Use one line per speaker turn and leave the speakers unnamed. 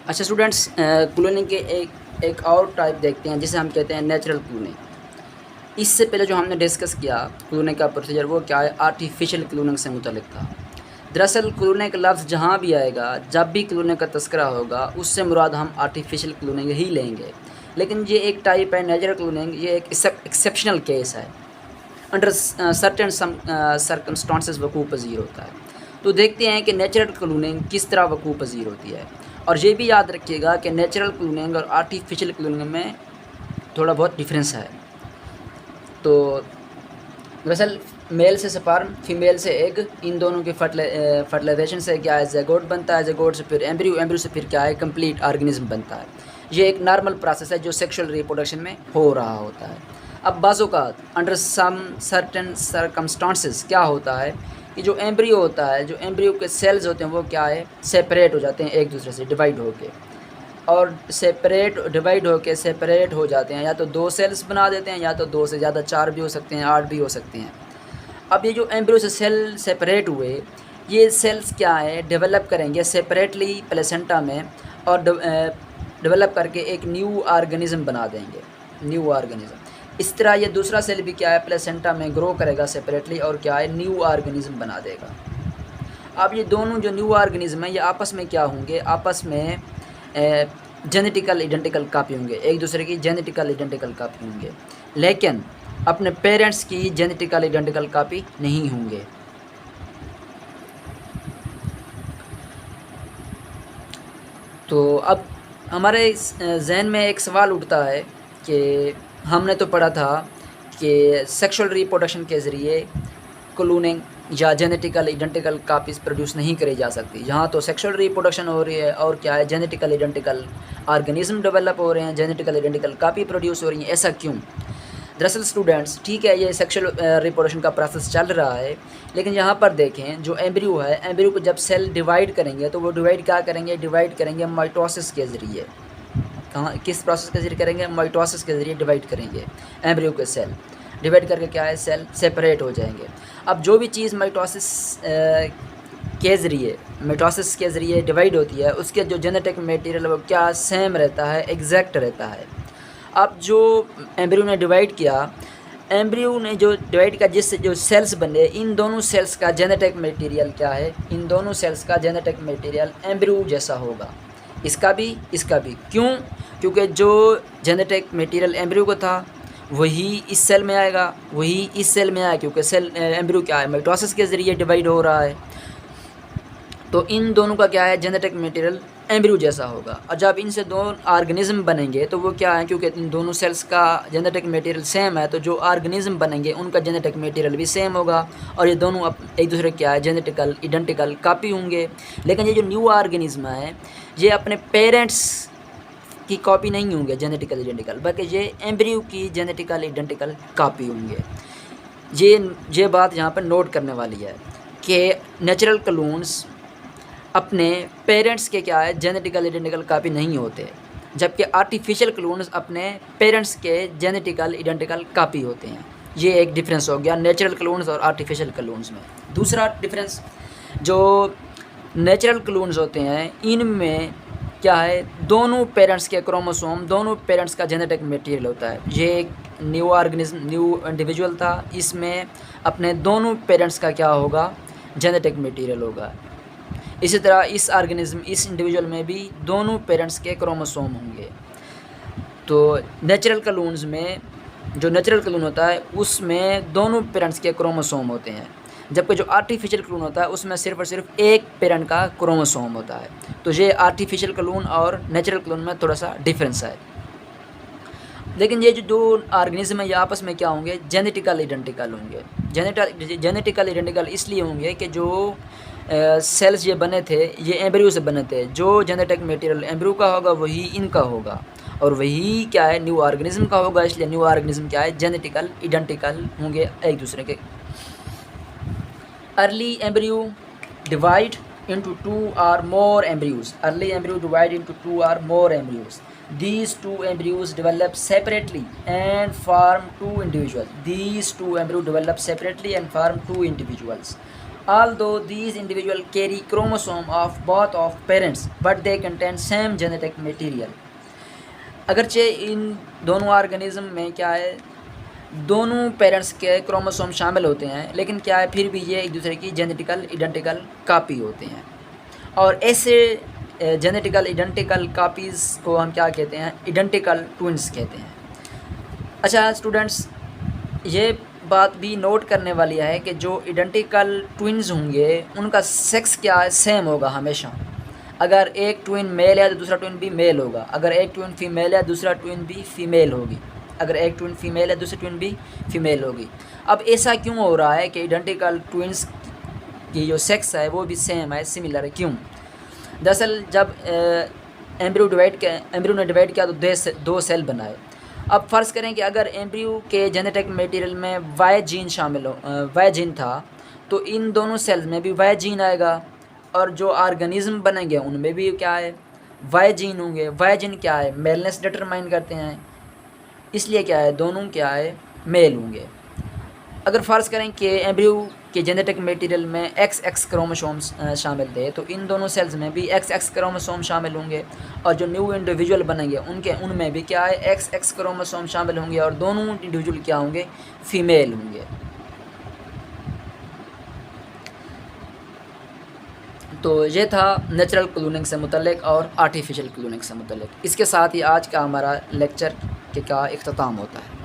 अच्छा students, cloning के एक और टाइप देखते हैं जिसे हम कहते हैं नेचुरल क्लोनिंग। इससे पहले जो हमने डिस्कस किया क्लोनिंग का प्रोसीजर, वो क्या है, आर्टिफिशियल क्लोनिंग से मुतल्लिक था। दरअसल क्लोनिंग का लफ्ज़ जहाँ भी आएगा, जब भी क्लोनिंग का तस्करा होगा, उससे मुराद हम आर्टिफिशियल क्लोनिंग ही लेंगे। लेकिन ये एक टाइप है नेचुरल क्लोनिंग, ये एक एक्सेप्शनल केस है। अंडर सर्टेन सर्कमस्टांसेस वकूफ़ पज़ीर होता है। तो देखते हैं कि नेचुरल क्लोनिंग किस तरह वकूफ़ पज़ीर होती है। और ये भी याद रखिएगा कि नेचुरल क्लोनिंग और आर्टिफिशियल क्लोनिंग में थोड़ा बहुत डिफरेंस है। तो दरअसल मेल से स्पर्म, फीमेल से एग, इन दोनों के फर्टिलाइजेशन से क्या है, ज़ैगोट बनता है, ज़ैगोट से फिर एम्ब्रियो, एम्ब्रियो से फिर क्या है, कंप्लीट ऑर्गेनिज्म बनता है। ये एक नॉर्मल प्रोसेस है जो सेक्सुअल रिप्रोडक्शन में हो रहा होता है। अब बाज़ों का अंडर सम सर्टेन सर्कमस्टांसेस क्या होता है कि जो एम्ब्रियो होता है, जो एम्ब्रियो के सेल्स होते हैं, वो क्या है, सेपरेट हो जाते हैं एक दूसरे से, डिवाइड होके, और डिवाइड होके सेपरेट हो जाते हैं। या तो 2 सेल्स बना देते हैं, या तो 2 से ज़्यादा, 4 भी हो सकते हैं, 8 भी हो सकते हैं। अब ये जो एम्ब्रियो से सेल सेपरेट हुए, ये सेल्स क्या है, डेवलप करेंगे सेपरेटली प्लेसेंटा में, और डेवलप करके एक न्यू ऑर्गेनिज्म बना देंगे, न्यू ऑर्गेनिज्म। इस तरह ये दूसरा सेल भी क्या है, प्लेसेंटा में ग्रो करेगा सेपरेटली, और क्या है, न्यू ऑर्गेनिज्म बना देगा। अब ये दोनों जो न्यू ऑर्गेनिज्म है, ये आपस में क्या होंगे, आपस में जेनेटिकल आइडेंटिकल कापी होंगे, एक दूसरे की जेनेटिकल आइडेंटिकल कापी होंगे, लेकिन अपने पेरेंट्स की जेनेटिकल आइडेंटिकल कापी नहीं होंगे। तो अब हमारे जहन में एक सवाल उठता है कि हमने तो पढ़ा था कि सेक्सुअल रिप्रोडक्शन के ज़रिए क्लोनिंग या जेनेटिकल आइडेंटिकल कापीज़ प्रोड्यूस नहीं करी जा सकती। यहाँ तो सेक्सुअल रिप्रोडक्शन हो रही है, और क्या है, जेनेटिकल आइडेंटिकल ऑर्गेनिज्म डेवलप हो रहे हैं, जेनेटिकल आइडेंटिकल कापी प्रोड्यूस हो रही है। ऐसा क्यों? दरअसल स्टूडेंट्स, ठीक है, ये सेक्सुअल रिप्रोडक्शन का प्रोसेस चल रहा है, लेकिन यहाँ पर देखें जो एम्ब्रियो है, एम्ब्रियो को जब सेल डिवाइड करेंगे, तो वो डिवाइड क्या करेंगे, डिवाइड करेंगे माइटोसिस के ज़रिए। कहाँ, किस प्रोसेस के ज़रिए करेंगे, माइटोसिस के ज़रिए डिवाइड करेंगे एम्ब्रियो के सेल। डिवाइड करके क्या है, सेल सेपरेट हो जाएंगे। अब जो भी चीज़ माइटोसिस के ज़रिए डिवाइड होती है, उसके जो जेनेटिक मटेरियल वो क्या सेम रहता है, एग्जैक्ट रहता है। अब जो एम्ब्रियो ने डिवाइड किया, एम्ब्रियो ने जो डिवाइड किया, जिससे जो सेल्स बने, इन दोनों सेल्स का जेनेटिक मटेरियल क्या है, इन दोनों सेल्स का जेनेटिक मटेरियल एम्ब्रियो जैसा होगा, इसका भी, इसका भी। क्यों? क्योंकि जो जेनेटिक मटेरियल एम्ब्रियो को था, वही इस सेल में आएगा, वही इस सेल में आएगा, क्योंकि सेल एम्ब्रियो क्या है, माइटोसिस के ज़रिए डिवाइड हो रहा है। तो इन दोनों का क्या है, जेनेटिक मटेरियल एम्ब्रियो जैसा होगा। और जब इनसे दो ऑर्गेनिज्म बनेंगे, तो वो क्या है, क्योंकि इन दोनों सेल्स का जेनेटिक मटेरियल सेम है, तो जो ऑर्गेनिज्म बनेंगे उनका जेनेटिक मटेरियल भी सेम होगा, और ये दोनों एक दूसरे क्या है, जेनेटिकल आइडेंटिकल कापी होंगे। लेकिन ये जो न्यू ऑर्गेनिज्म है, ये अपने पेरेंट्स की कॉपी नहीं होंगे जेनेटिकल आइडेंटिकल, बल्कि ये एम्ब्रियो की जेनेटिकल आइडेंटिकल कापी होंगे। ये बात यहाँ पर नोट करने वाली है कि नेचुरल क्लोन्स अपने पेरेंट्स के क्या है, जेनेटिकल आइडेंटिकल कापी नहीं होते, जबकि आर्टिफिशियल क्लोन्स अपने पेरेंट्स के जेनेटिकल आइडेंटिकल कापी होते हैं। ये एक डिफरेंस हो गया नेचुरल क्लोन्स और आर्टिफिशियल क्लोन्स में। दूसरा डिफरेंस, जो नेचुरल क्लोन्स होते हैं, इनमें क्या है, दोनों पेरेंट्स के क्रोमोसोम, दोनों पेरेंट्स का जेनेटिक मटेरियल होता है। ये एक न्यू ऑर्गेनिज्म, न्यू इंडिविजुअल था, इसमें अपने दोनों पेरेंट्स का क्या होगा, जेनेटिक मटेरियल होगा। इसी तरह इस ऑर्गेनिज्म, इस इंडिविजुअल में भी दोनों पेरेंट्स के क्रोमोसोम होंगे। तो नेचुरल क्लोन्स में, जो नेचुरल क्लोन होता है, उसमें दोनों पेरेंट्स के क्रोमोसोम होते हैं, जबकि जो आर्टिफिशियल क्लोन होता है, उसमें सिर्फ और सिर्फ एक पेरेंट का क्रोमोसोम होता है। तो ये आर्टिफिशियल क्लोन और नेचुरल क्लोन में थोड़ा सा डिफरेंस है। लेकिन ये जो दो ऑर्गेनिज्म है, ये आपस में क्या होंगे, जेनेटिकल आइडेंटिकल होंगे। जेनेटिकल आइडेंटिकल इसलिए होंगे कि जो सेल्स ये बने थे, ये एम्ब्रियो से बने थे। जो जेनेटिक मटेरियल एम्ब्रियो का होगा, वही इनका होगा, और वही क्या है, न्यू ऑर्गेनिज्म का होगा। इसलिए न्यू ऑर्गेनिज्म क्या है, जेनेटिकल आइडेंटिकल होंगे एक दूसरे के। Early embryo divide into two or more embryos. Early embryo divide into two or more embryos. These two embryos develop separately and form two individuals. These two embryos develop separately and form two individuals. although these individual carry chromosome of both of parents but they contain same genetic material। अगरचे इन दोनों organism में क्या है, दोनों parents के chromosome शामिल होते हैं, लेकिन क्या है फिर भी ये एक दूसरे की जेनेटिकल आइडेंटिकल कापी होते हैं। और ऐसे जेनेटिकल आइडेंटिकल कापीज़ को हम क्या कहते हैं, आइडेंटिकल ट्विन्स कहते हैं। अच्छा स्टूडेंट्स, ये बात भी नोट करने वाली है कि जो आइडेंटिकल ट्विन्स होंगे उनका सेक्स क्या है, सेम होगा हमेशा। अगर एक ट्विन मेल है तो दूसरा ट्विन भी मेल होगा, अगर एक ट्विन फीमेल है दूसरा ट्विन भी फीमेल होगी, अगर एक ट्विन फीमेल है दूसरी ट्विन भी फीमेल होगी। अब ऐसा क्यों हो रहा है कि आइडेंटिकल ट्विन्स की जो सेक्स है वो भी सेम है, सिमिलर है, क्यों? दरअसल जब एम्ब्रियो ने डिवाइड किया तो दो सेल बनाए। अब फ़र्ज़ करें कि अगर एम्ब्रियो के जेनेटिक मटेरियल में वाई जीन शामिल हो, वाई जीन था, तो इन दोनों सेल्स में भी वाई जीन आएगा, और जो ऑर्गेनिज्म बनेंगे उनमें भी क्या है, वाई जीन होंगे। वाई जीन क्या है, मेलनेस डिटरमाइन करते हैं, इसलिए क्या है, दोनों क्या है, मेल होंगे। अगर फ़र्ज़ करें कि एम्ब्रियो के जेनेटिक मटेरियल में XX क्रोमोसोम्स शामिल थे, तो इन दोनों सेल्स में भी XX क्रोमोसोम शामिल होंगे, और जो न्यू इंडिविजुअल बनेंगे उनमें भी क्या है, XX क्रोमोसोम शामिल होंगे, और दोनों इंडिविजुअल क्या होंगे, फीमेल होंगे। तो ये था नेचुरल क्लोनिंग से मुतल्लिक और आर्टिफिशियल क्लोनिंग से मुतल्लिक। इसके साथ ही आज का हमारा लेक्चर का इख्तिताम होता है।